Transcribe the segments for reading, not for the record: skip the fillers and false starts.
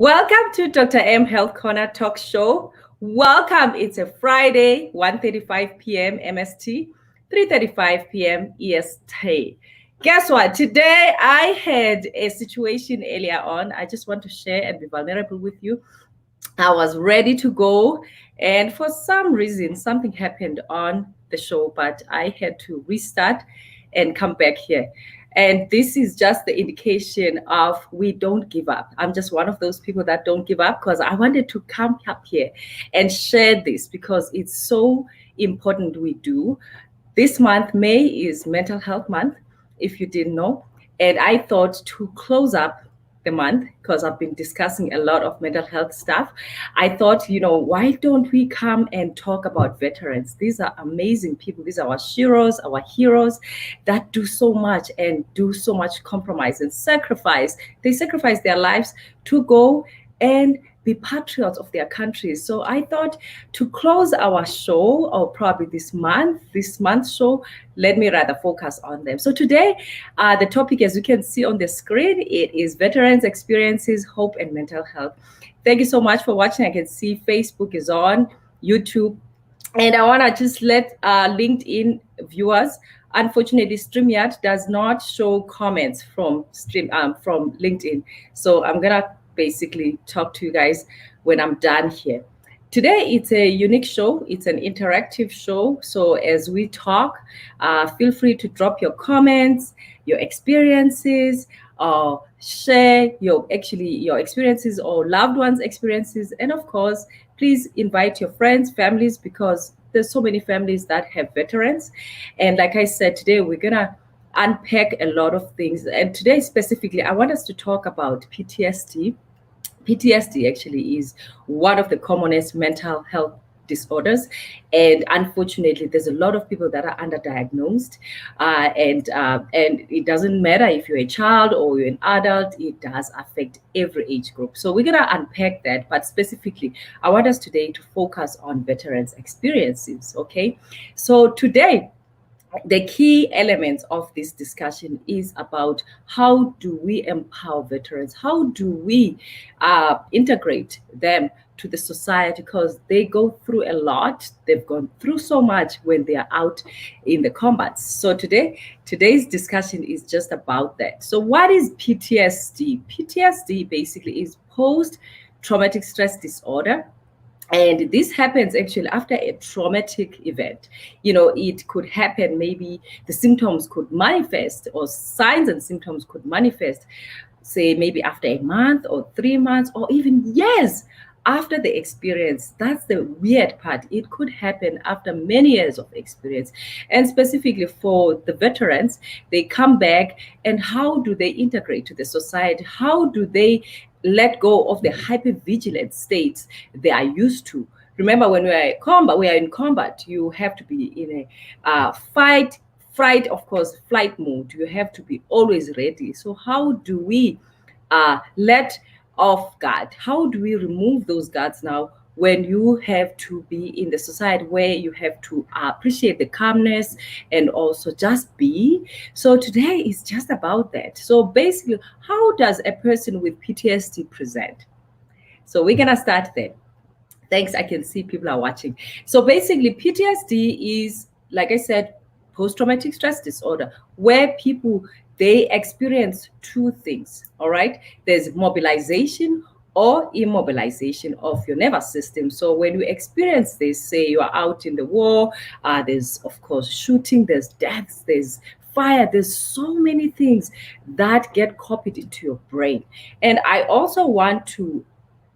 Welcome to Dr. M Health Corner Talk Show. Welcome. It's a Friday, 1:35 p.m. MST, 3:35 p.m. EST. Guess what? Today I had a situation earlier on. I just want to share and be vulnerable with you. I was ready to go, and for some reason, something happened on the show, but I had to restart and come back here. And this is just the indication of we don't give up. I'm just one of those people that don't give up because I wanted to come up here and share this because it's so important we do. This month, May, is Mental Health Month, if you didn't know. And I thought to close up the month, because I've been discussing a lot of mental health stuff, I thought, why don't we come and talk about veterans? These are amazing people. These are our heroes that do so much and do so much compromise and sacrifice. They sacrifice their lives to go and be patriots of their countries. So I thought to close our show, or probably this month's show, let me rather focus on them. So today, the topic, as you can see on the screen, it is veterans' experiences, hope, and mental health. Thank you so much for watching. I can see Facebook is on, YouTube, and I want to just let LinkedIn viewers. Unfortunately, StreamYard does not show comments from LinkedIn. So I'm gonna basically talk to you guys when I'm done here. Today, it's a unique show. It's an interactive show. So as we talk, feel free to drop your comments, your experiences, or share your experiences or loved ones' experiences. And of course, please invite your friends, families, because there's so many families that have veterans. And like I said, today we're gonna unpack a lot of things. And today specifically, I want us to talk about PTSD. PTSD actually is one of the commonest mental health disorders, and unfortunately there's a lot of people that are underdiagnosed, and it doesn't matter if you're a child or you're an adult, it does affect every age group. So we're going to unpack that, but specifically I want us today to focus on veterans' experiences. Okay, so today the key elements of this discussion is about how do we empower veterans? How do we integrate them to the society? Because they go through a lot. They've gone through so much when they are out in the combats. So today's discussion is just about that. So what is PTSD? PTSD basically is post-traumatic stress disorder. And this happens actually after a traumatic event. It could happen, maybe the symptoms could manifest, or signs and symptoms could manifest, say maybe after a month or 3 months or even years after the experience. That's the weird part. It could happen after many years of experience. And specifically for the veterans, they come back, and how do they integrate to the society? How do they let go of the hypervigilant states they are used to? Remember, when we are in combat, you have to be in a flight, of course, flight mode. You have to be always ready. So how do we let off guard? How do we remove those guards now when you have to be in the society where you have to appreciate the calmness and also just be? So today is just about that. So basically, how does a person with PTSD present? So we're gonna start there. Thanks, I can see people are watching. So basically, PTSD is, like I said, post-traumatic stress disorder, where people, they experience two things. All right, there's mobilization or immobilization of your nervous system. So when you experience this, say you are out in the war, there's of course shooting, there's deaths, there's fire, there's so many things that get copied into your brain. And I also want to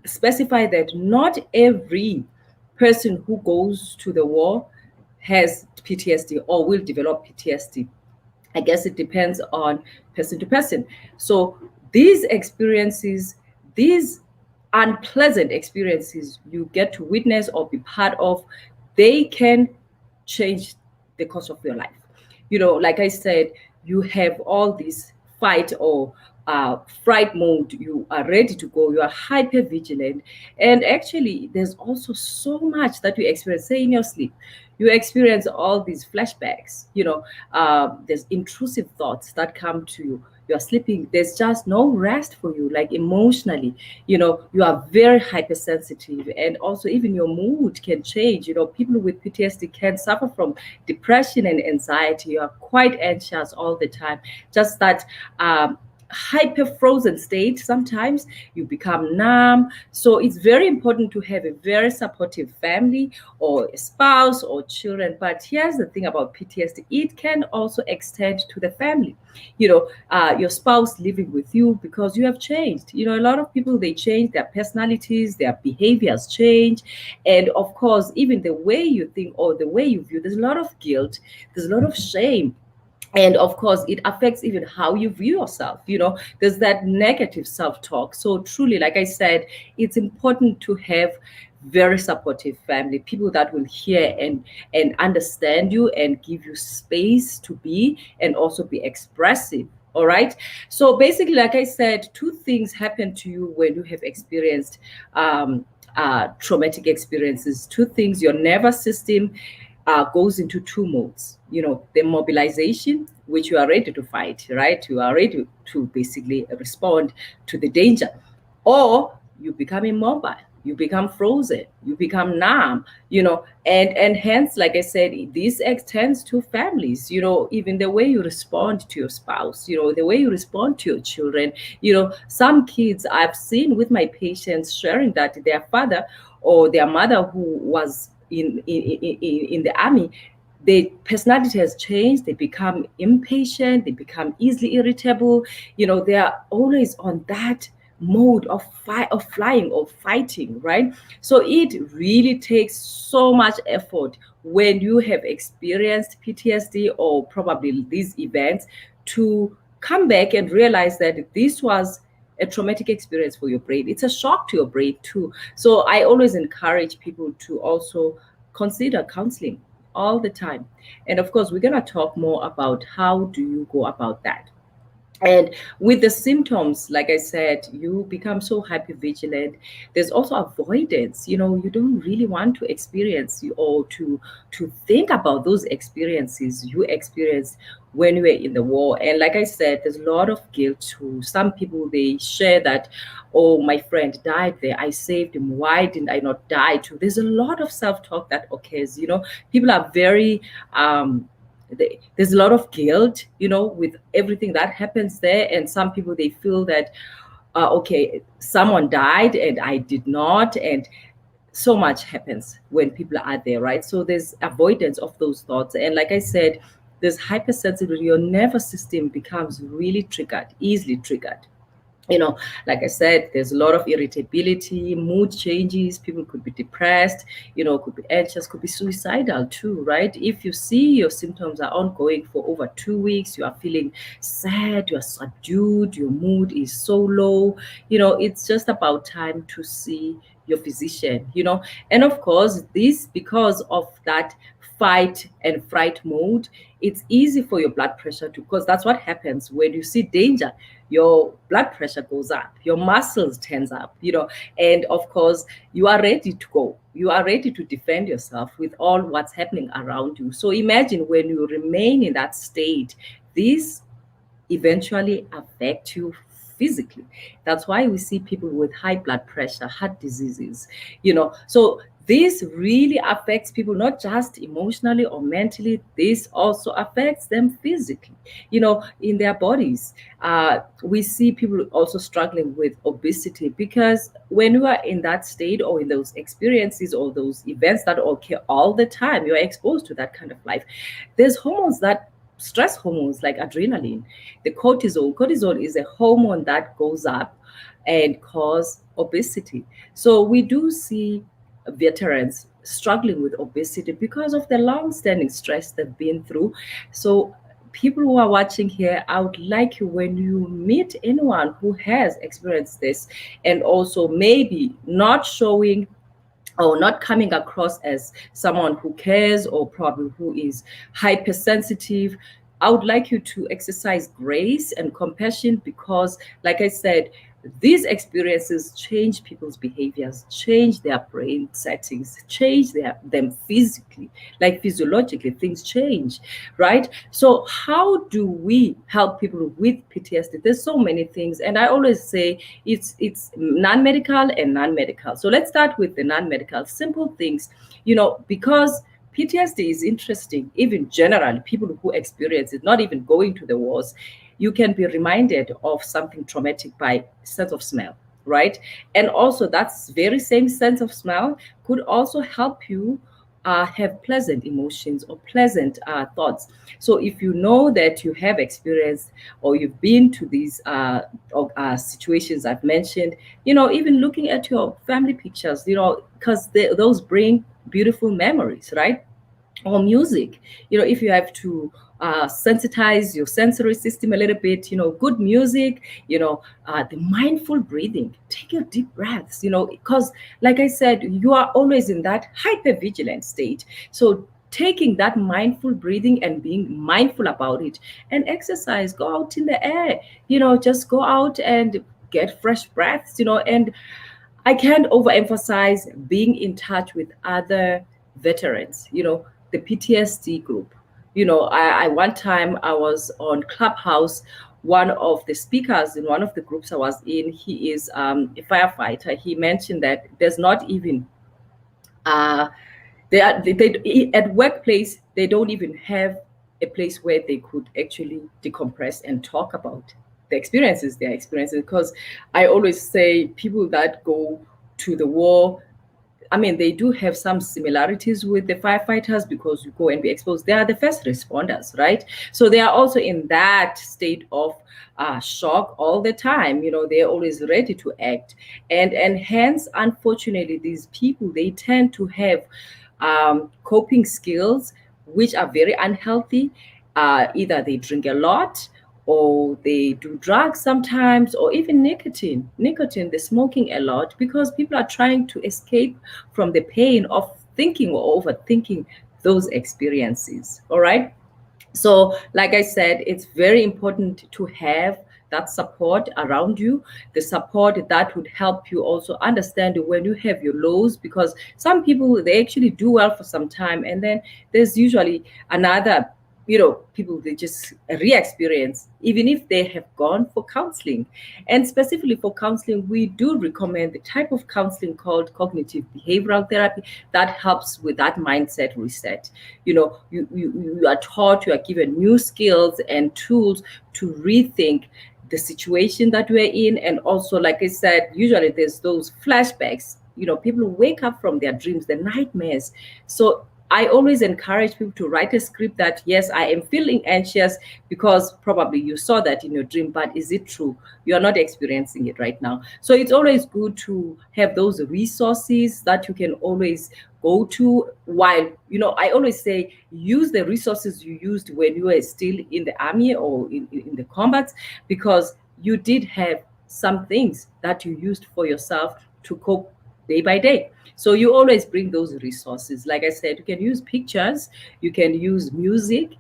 specify that not every person who goes to the war has PTSD or will develop PTSD. I guess it depends on person to person. So these experiences, these unpleasant experiences you get to witness or be part of, they can change the course of your life. Like I said, you have all these fight or fright mode. You are ready to go. You are hyper vigilant. And actually, there's also so much that you experience, say in your sleep. You experience all these flashbacks. There's intrusive thoughts that come to you. you're sleeping, there's just no rest for you, like emotionally. You are very hypersensitive, and also even your mood can change. People with PTSD can suffer from depression and anxiety. You are quite anxious all the time. Just that hyper frozen state. Sometimes you become numb. So it's very important to have a very supportive family or a spouse or children. But here's the thing about PTSD: it can also extend to the family. Your spouse living with you, because you have changed. A lot of people, they change, their personalities, their behaviors change. And of course, even the way you think or the way you view, there's a lot of guilt, there's a lot of shame. And of course, it affects even how you view yourself. There's that negative self-talk. So truly, like I said, it's important to have very supportive family, people that will hear and understand you and give you space to be and also be expressive. All right. So basically, like I said, two things happen to you when you have experienced traumatic experiences. Two things: your nervous system goes into two modes. The mobilization, which you are ready to fight, right? You are ready to basically respond to the danger, or you become immobile, you become frozen, you become numb. And hence, like I said, this extends to families. Even the way you respond to your spouse, the way you respond to your children. Some kids I've seen with my patients sharing that their father or their mother, who was in the army, their personality has changed. They become impatient, they become easily irritable. They are always on that mode of flying or fighting, right? So it really takes so much effort when you have experienced PTSD or probably these events to come back and realize that this was a traumatic experience for your brain. It's a shock to your brain too. So I always encourage people to also consider counseling all the time. And of course, we're going to talk more about how do you go about that. And with the symptoms, like I said, you become so hypervigilant. There's also avoidance. You don't really want to experience or to think about those experiences you experienced when you were in the war. And like I said, there's a lot of guilt too. Some people, they share that, oh, my friend died there, I saved him, why didn't I not die too? There's a lot of self-talk that occurs. People are very there's a lot of guilt, with everything that happens there. And some people, they feel that, okay, someone died and I did not. And so much happens when people are there, right? So there's avoidance of those thoughts. And like I said, there's hypersensitivity. Your nervous system becomes really triggered, easily triggered. Like I said, there's a lot of irritability, mood changes. People could be depressed, could be anxious, could be suicidal too, right? If you see your symptoms are ongoing for over 2 weeks, you are feeling sad, you are subdued, your mood is so low, it's just about time to see your physician. And of course, this, because of that fight and fright mode, it's easy for your blood pressure to, because that's what happens when you see danger. Your blood pressure goes up, your muscles tense up, and of course, you are ready to go. You are ready to defend yourself with all what's happening around you. So imagine when you remain in that state, this eventually affect you physically. That's why we see people with high blood pressure, heart diseases. So this really affects people, not just emotionally or mentally. This also affects them physically, in their bodies. We see people also struggling with obesity, because when you are in that state or in those experiences or those events that occur all the time, you're exposed to that kind of life. There's hormones that stress hormones like adrenaline, the cortisol. Cortisol is a hormone that goes up and cause obesity. So we do see veterans struggling with obesity because of the long-standing stress they've been through. So people who are watching here, I would like you, when you meet anyone who has experienced this and also maybe not showing or not coming across as someone who cares or probably who is hypersensitive, I would like you to exercise grace and compassion, because, like I said, these experiences change people's behaviors, change their brain settings, change them physically, like physiologically, things change, right? So how do we help people with PTSD? There's so many things, and I always say it's non-medical and non-medical. So let's start with the non-medical, simple things, because PTSD is interesting, even generally, people who experience it, not even going to the wars, you can be reminded of something traumatic by sense of smell, right? And also that very same sense of smell could also help you have pleasant emotions or pleasant thoughts. So if you know that you have experienced or you've been to these situations I've mentioned, even looking at your family pictures, because those bring beautiful memories, right? Or music, if you have to sensitize your sensory system a little bit, good music, the mindful breathing, take your deep breaths, because like I said, you are always in that hyper vigilant state. So taking that mindful breathing and being mindful about it, and exercise, go out in the air, just go out and get fresh breaths, and I can't overemphasize being in touch with other veterans, the PTSD group. I one time I was on Clubhouse. One of the speakers in one of the groups I was in, he is a firefighter. He mentioned that there's not even uh, they at workplace they don't even have a place where they could actually decompress and talk about the experiences they're experiencing. Because I always say people that go to the war, I mean, they do have some similarities with the firefighters because you go and be exposed. They are the first responders, right? So they are also in that state of shock all the time. They're always ready to act, and hence, unfortunately, these people, they tend to have coping skills which are very unhealthy. Either they drink a lot, or they do drugs sometimes, or even nicotine, they're smoking a lot because people are trying to escape from the pain of thinking or overthinking those experiences. All right. So, like I said, it's very important to have that support around you, the support that would help you also understand when you have your lows, because some people, they actually do well for some time, and then there's usually another, people, they just re-experience even if they have gone for counseling. And specifically for counseling, we do recommend the type of counseling called cognitive behavioral therapy that helps with that mindset reset. You are taught, you are given new skills and tools to rethink the situation that we're in. And also, like I said, usually there's those flashbacks. People wake up from their dreams, the nightmares. So I always encourage people to write a script that, yes, I am feeling anxious because probably you saw that in your dream, but is it true? You're not experiencing it right now. So it's always good to have those resources that you can always go to. While, I always say, use the resources you used when you were still in the army or in the combat, because you did have some things that you used for yourself to cope day by day. So you always bring those resources. Like I said, you can use pictures, you can use music,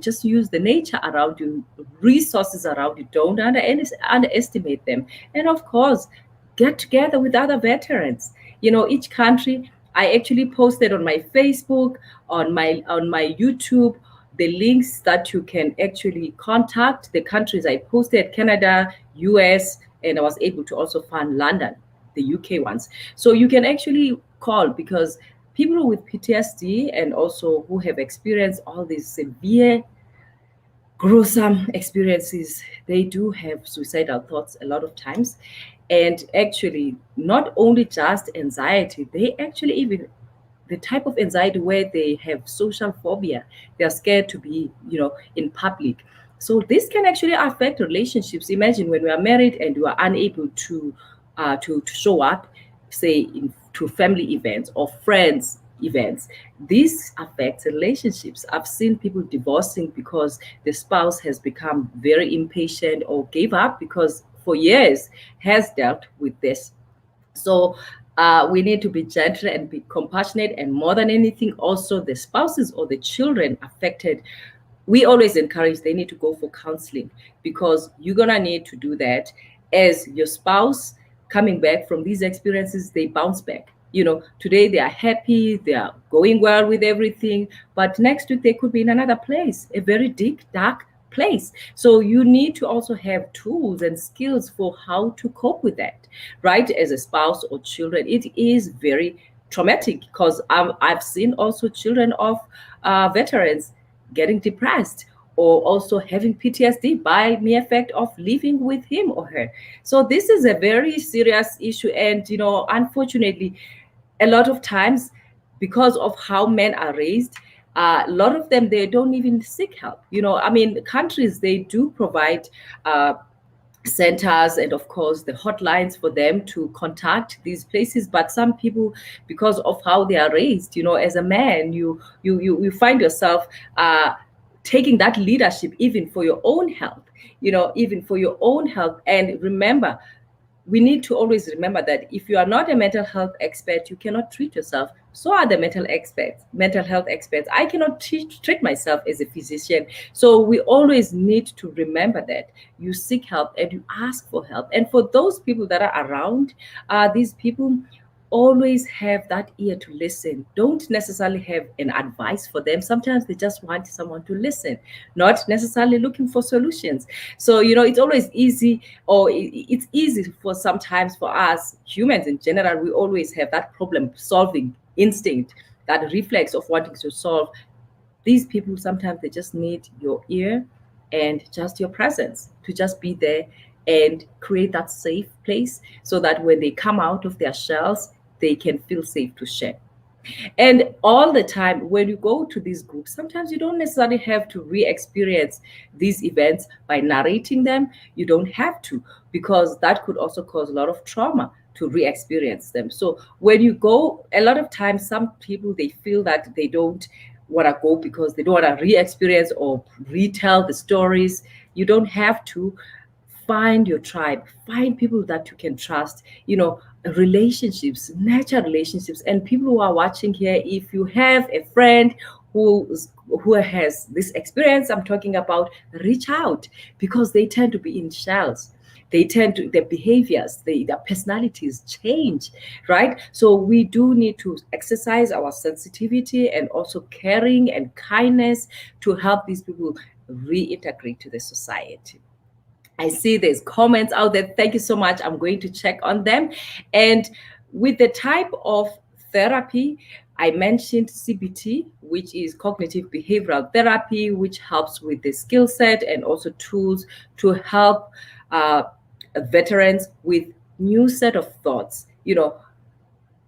just use the nature around you, resources around you. Don't underestimate them. And of course, get together with other veterans. Each country, I actually posted on my Facebook, on my YouTube, the links that you can actually contact the countries. I posted Canada, US, and I was able to also find London, the UK ones. So you can actually call, because people with PTSD and also who have experienced all these severe, gruesome experiences, they do have suicidal thoughts a lot of times. And actually, not only just anxiety, they actually even the type of anxiety where they have social phobia. They are scared to be, in public. So this can actually affect relationships. Imagine when we are married and you are unable to show up, say to family events or friends events. This affects relationships. I've seen people divorcing because the spouse has become very impatient or gave up because for years has dealt with this. So we need to be gentle and be compassionate, and more than anything, also the spouses or the children affected, we always encourage they need to go for counseling, because you're gonna need to do that. as your spouse coming back from these experiences, they bounce back. Today they are happy, they are going well with everything, but next week they could be in another place, a very deep, dark place. So you need to also have tools and skills for how to cope with that, right? As a spouse or children, it is very traumatic, because I've seen also children of veterans getting depressed or also having PTSD by mere fact of living with him or her. So this is a very serious issue, and unfortunately, a lot of times, because of how men are raised, a lot of them, they don't even seek help. I mean, countries, they do provide centers and of course the hotlines for them to contact these places, but some people, because of how they are raised, as a man, you find yourself taking that leadership even for your own health, even for your own health. And remember, we need to always remember that if you are not a mental health expert, you cannot treat yourself. So are the mental health experts. I cannot treat myself as a physician. So we always need to remember that you seek help and you ask for help. And for those people that are around, these people, always have that ear to listen. Don't necessarily have an advice for them. Sometimes they just want someone to listen, not necessarily looking for solutions. So it's always easy, or it's easy for sometimes for us humans in general. We always have that problem solving instinct, that reflex of wanting to solve. These people, sometimes they just need your ear and just your presence to just be there and create that safe place, so that when they come out of their shells, they can feel safe to share. And all the time, when you go to these groups, sometimes you don't necessarily have to re-experience these events by narrating them. You don't have to, because that could also cause a lot of trauma to re-experience them. So when you go, a lot of times, some people, they feel that they don't want to go because they don't want to re-experience or retell the stories. You don't have to. Find your tribe, find people that you can trust, relationships, natural relationships. And people who are watching here, if you have a friend who has this experience I'm talking about, reach out, because they tend to be in shells. They tend to, their behaviors, their personalities change, right? So we do need to exercise our sensitivity and also caring and kindness to help these people reintegrate to the society. I see there's comments out there. Thank you so much. I'm going to check on them. And with the type of therapy, I mentioned CBT, which is cognitive behavioral therapy, which helps with the skill set and also tools to help veterans with new set of thoughts.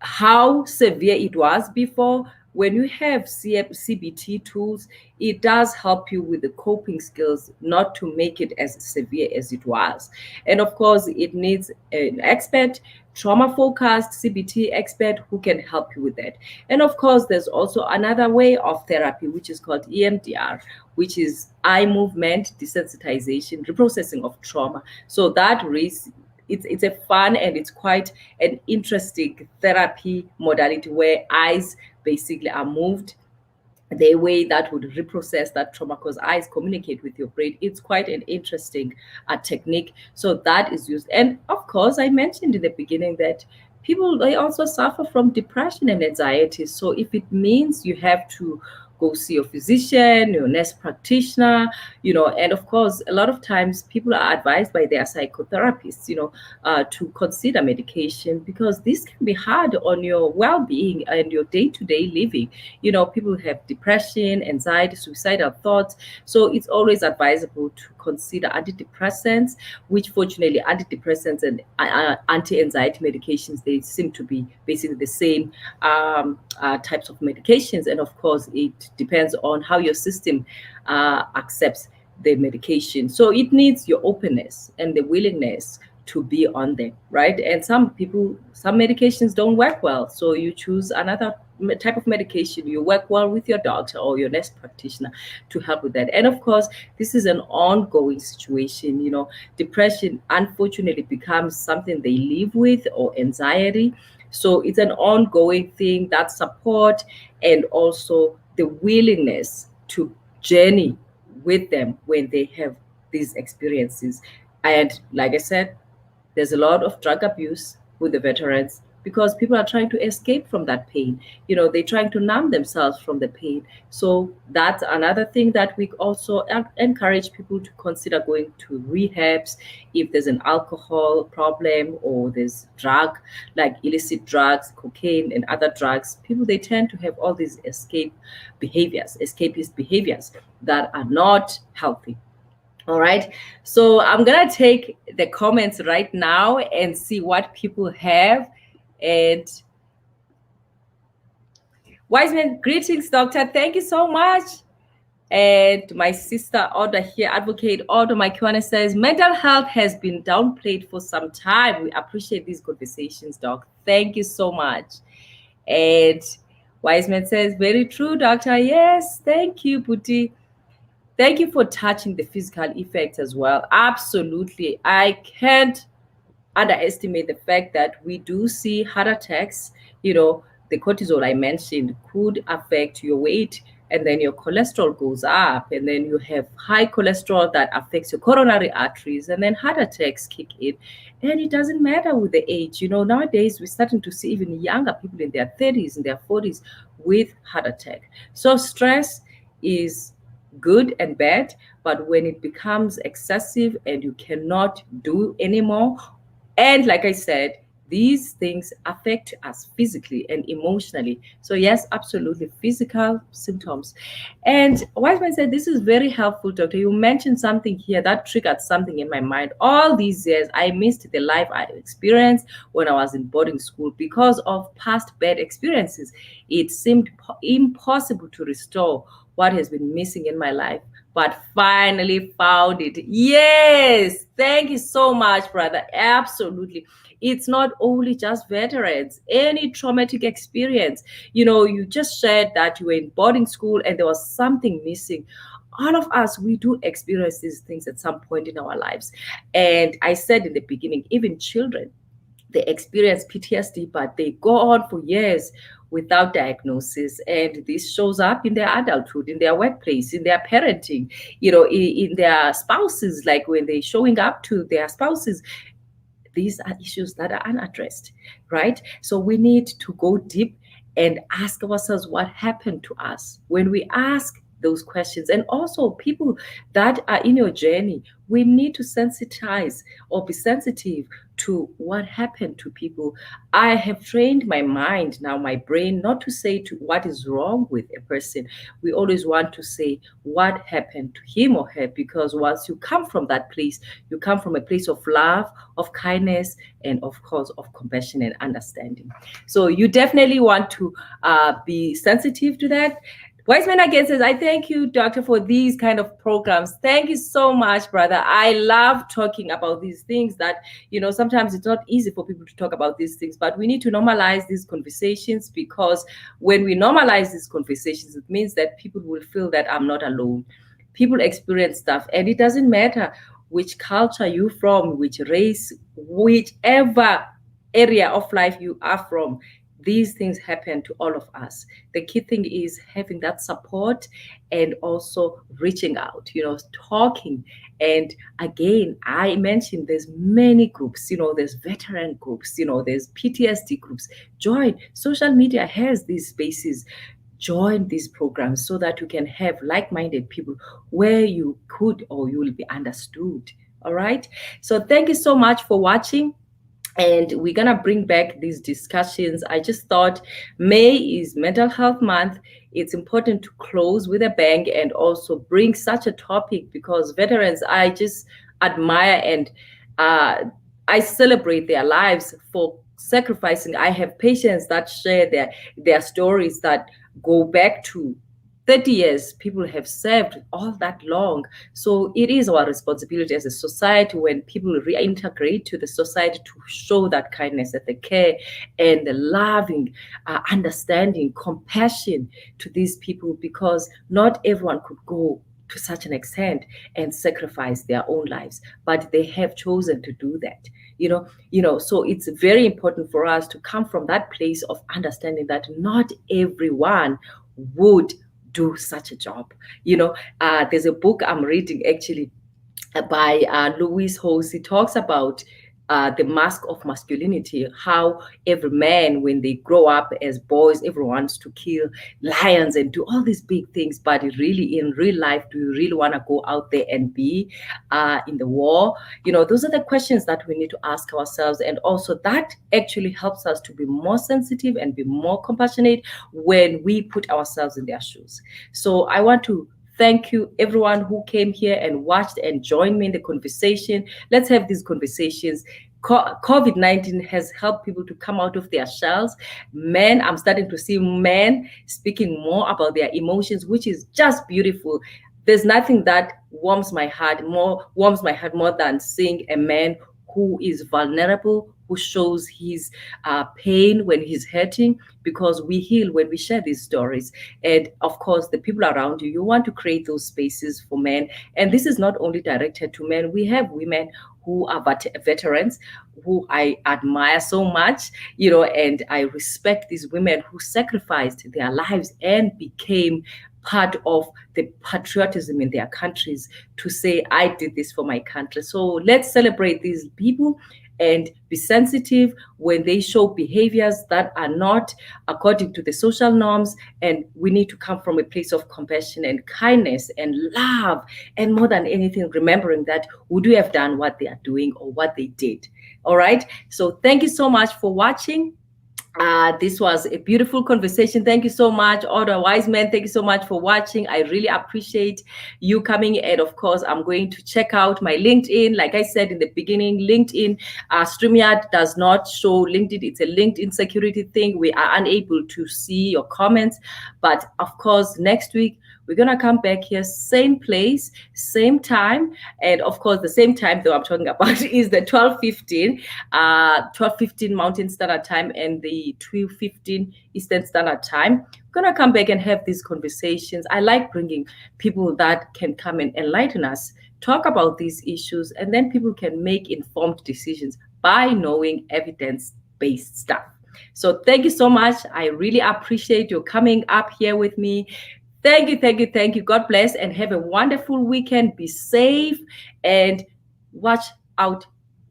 How severe it was before. When you have CBT tools, it does help you with the coping skills, not to make it as severe as it was. And of course, it needs an expert, trauma focused CBT expert who can help you with that. And of course, there's also another way of therapy, which is called EMDR, which is eye movement desensitization, reprocessing of trauma. So that it's a fun and it's quite an interesting therapy modality where eyes basically are moved the way that would reprocess that trauma, because eyes communicate with your brain. It's quite an interesting technique. So that is used. And of course, I mentioned in the beginning that people, they also suffer from depression and anxiety. So if it means you have to go see your physician, your nurse practitioner, and of course, a lot of times people are advised by their psychotherapists, to consider medication, because this can be hard on your well-being and your day-to-day living. People have depression, anxiety, suicidal thoughts. So it's always advisable to consider antidepressants, which fortunately antidepressants and anti-anxiety medications, they seem to be basically the same types of medications. And of course, it depends on how your system accepts the medication. So it needs your openness and the willingness to be on them, right? And some medications don't work well, so you choose another type of medication. You work well with your doctor or your nurse practitioner to help with that. And of course, this is an ongoing situation. Depression unfortunately becomes something they live with, or anxiety. So it's an ongoing thing. That support and also the willingness to journey with them when they have these experiences. And like I said, There's a lot of drug abuse with the veterans because people are trying to escape from that pain. They're trying to numb themselves from the pain. So that's another thing that we also encourage people to consider going to rehabs. If there's an alcohol problem or there's drug, like illicit drugs, cocaine and other drugs, people, they tend to have all these escapist behaviors that are not healthy. All right. So I'm going to take the comments right now and see what people have. And Wiseman, greetings, doctor. Thank you so much. And my sister Oda here, Advocate Oda Makiwane, says, mental health has been downplayed for some time. We appreciate these conversations, doc. Thank you so much. And Wiseman says, very true, doctor. Yes, thank you, Puti. Thank you for touching the physical effects as well. Absolutely. I can't underestimate the fact that we do see heart attacks. The cortisol I mentioned could affect your weight, and then your cholesterol goes up, and then you have high cholesterol that affects your coronary arteries, and then heart attacks kick in. And it doesn't matter with the age. Nowadays we're starting to see even younger people in their 30s, in their 40s with heart attack. So stress is good and bad, but when it becomes excessive and you cannot do anymore, and like I said, these things affect us physically and emotionally. So yes, absolutely, physical symptoms. And Wiseman said, this is very helpful, doctor. You mentioned something here that triggered something in my mind. All these years, I missed the life I experienced when I was in boarding school because of past bad experiences. It seemed impossible to restore what has been missing in my life, but finally found it. Yes, thank you so much, brother. Absolutely. It's not only just veterans, any traumatic experience. You just shared that you were in boarding school and there was something missing. All of us, we do experience these things at some point in our lives. And I said in the beginning, even children, they experience PTSD, but they go on for years without diagnosis, and this shows up in their adulthood, in their workplace, in their parenting, in their spouses. Like when they're showing up to their spouses, these are issues that are unaddressed, right? So we need to go deep and ask ourselves what happened to us. When we ask those questions, and also people that are in your journey, we need to sensitize or be sensitive to what happened to people. I have trained my mind now, my brain, not to say to what is wrong with a person. We always want to say what happened to him or her, because once you come from that place, you come from a place of love, of kindness, and of course of compassion and understanding. So you definitely want to be sensitive to that. Wiseman again says, I thank you, doctor, for these kind of programs. Thank you so much, brother. I love talking about these things that, sometimes it's not easy for people to talk about these things, but we need to normalize these conversations, because when we normalize these conversations, it means that people will feel that I'm not alone. People experience stuff, and it doesn't matter which culture you're from, which race, whichever area of life you are from. These things happen to all of us. The key thing is having that support and also reaching out, talking. And again, I mentioned there's many groups, there's veteran groups, there's PTSD groups. Join. Social media has these spaces. Join these programs so that you can have like-minded people where you could or you will be understood. All right. So thank you so much for watching. And we're going to bring back these discussions. I just thought May is Mental Health Month. It's important to close with a bang and also bring such a topic, because veterans, I just admire and I celebrate their lives for sacrificing. I have patients that share their stories that go back to 30 years. People have served all that long. So it is our responsibility as a society, when people reintegrate to the society, to show that kindness and the care and the loving, understanding, compassion to these people, because not everyone could go to such an extent and sacrifice their own lives, but they have chosen to do that. So it's very important for us to come from that place of understanding that not everyone would do such a job. There's a book I'm reading actually by Louis Hose. He talks about the mask of masculinity, how every man, when they grow up as boys, everyone wants to kill lions and do all these big things. But really, in real life, do you really want to go out there and be in the war? Those are the questions that we need to ask ourselves. And also that actually helps us to be more sensitive and be more compassionate when we put ourselves in their shoes. So I want to thank you, everyone who came here and watched and joined me in the conversation. Let's have these conversations. COVID-19 has helped people to come out of their shells. Men, I'm starting to see men speaking more about their emotions, which is just beautiful. There's nothing that warms my heart more than seeing a man who is vulnerable, who shows his pain when he's hurting, because we heal when we share these stories. And of course, the people around you want to create those spaces for men. And this is not only directed to men. We have women who are veterans, who I admire so much, and I respect these women who sacrificed their lives and became part of the patriotism in their countries to say, I did this for my country. So let's celebrate these people and be sensitive when they show behaviors that are not according to the social norms. And we need to come from a place of compassion and kindness and love. And more than anything, remembering that would we have done what they are doing or what they did? All right. So thank you so much for watching. This was a beautiful conversation. Thank you so much, Order Wise Men. Thank you so much for watching. I really appreciate you coming. And of course, I'm going to check out my LinkedIn. Like I said in the beginning, LinkedIn, StreamYard does not show LinkedIn. It's a LinkedIn security thing. We are unable to see your comments. But of course, next week, we're going to come back here, same place, same time. And of course, the same time though I'm talking about is the 12:15 Mountain Standard Time and the 12:15 Eastern Standard Time. We're going to come back and have these conversations. I like bringing people that can come and enlighten us, talk about these issues, and then people can make informed decisions by knowing evidence-based stuff. So thank you so much. I really appreciate you coming up here with me. Thank you, thank you, thank you. God bless and have a wonderful weekend. Be safe and watch out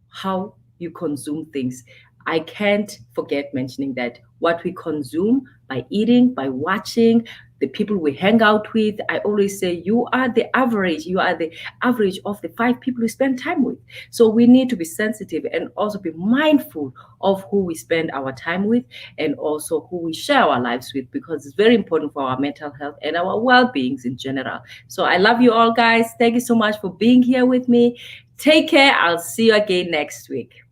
how you consume things. I can't forget mentioning that what we consume by eating, by watching, the people we hang out with, I always say you are the average of the 5 people we spend time with. So we need to be sensitive and also be mindful of who we spend our time with and also who we share our lives with, because it's very important for our mental health and our well-beings in general. So I love you all, guys. Thank you so much for being here with me. Take care. I'll see you again next week.